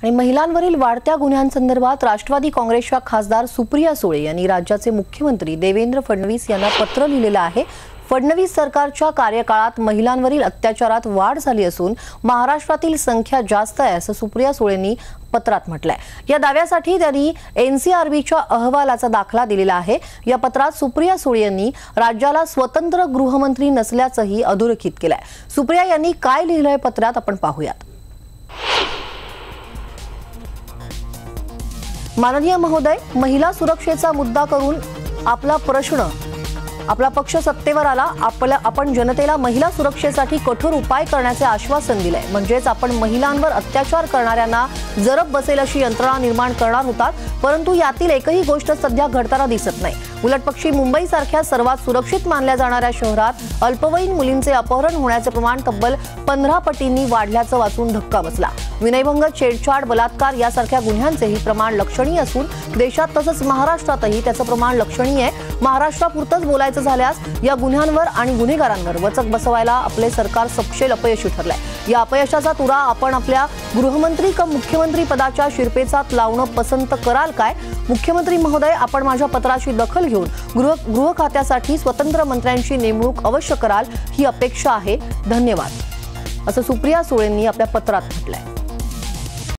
आणि महिलांवरील वाढत्या गुन्ह्यांसंदर्भात राष्ट्रवादी काँग्रेसच्या खासदार सुप्रिया सुळे यांनी राज्याचे मुख्यमंत्री देवेंद्र फडणवीस यांना पत्र लिहिलेलं आहे। फडणवीस सरकारच्या कार्यकाळात महिलांवरील अत्याचारात वाढ झाली असून महाराष्ट्रातील संख्या जास्त आहे असं सुप्रिया सुळेंनी पत्रात म्हटलंय। या दाव्यासाठी त्यांनी एनसीआरबीच्या अहवालाचा दाखला दिलेला आहे। या पत्रात सुप्रिया सुळे यांनी राज्याला स्वतंत्र गृहमंत्री नसल्याचंही अधोरेखित केलंय। सुप्रिया यांनी काय लिहिलंय पत्रात आपण पाहूयात। माननीय महोदय, महिला सुरक्षेचा मुद्दा करून आपला पक्ष सत्तेवर आला। आपण जनतेला महिला सुरक्षेसाठी कठोर उपाय करण्याचे आश्वासन दिले। म्हणजेच आपण महिलांवर अत्याचार करणाऱ्यांना जरब बसेल अशी यंत्रणा निर्माण करणार होतात, परंतु यातील एकही गोष्ट सध्या घडताना दिसत नाही। उलटपक्षी मुंबईसारख्या सर्वात सुरक्षित मानल्या जाणाऱ्या शहरात अल्पवयीन मुलींचे अपहरण होण्याचे प्रमाण तब्बल 15 पटींनी वाढल्याचं वाचून धक्का बसला। विनयभंग, छेडछाड, बलात्कार यासारख्या गुन्ह्यांचेही प्रमाण लक्षणीय असून देशात तसंच महाराष्ट्रातही त्याचं प्रमाण लक्षणीय आहे। महाराष्ट्रापुरतच बोलायचं झाल्यास या गुन्ह्यांवर आणि गुन्हेगारांवर वचक बसवायला आपले सरकार सपशेल अपयशी ठरलंय। या अपयशाचा तुरा आपण आपल्या गृहमंत्री का मुख्यमंत्री पदाच्या शिरपेचात लावणं पसंत कराल काय? मुख्यमंत्री महोदय, आपण माझ्या पत्राची दखल घेऊन गृह खात्यासाठी स्वतंत्र मंत्र्यांची नेमणूक अवश्य कराल ही अपेक्षा आहे। धन्यवाद, असं सुप्रिया सुळेंनी आपल्या पत्रात म्हटलंय।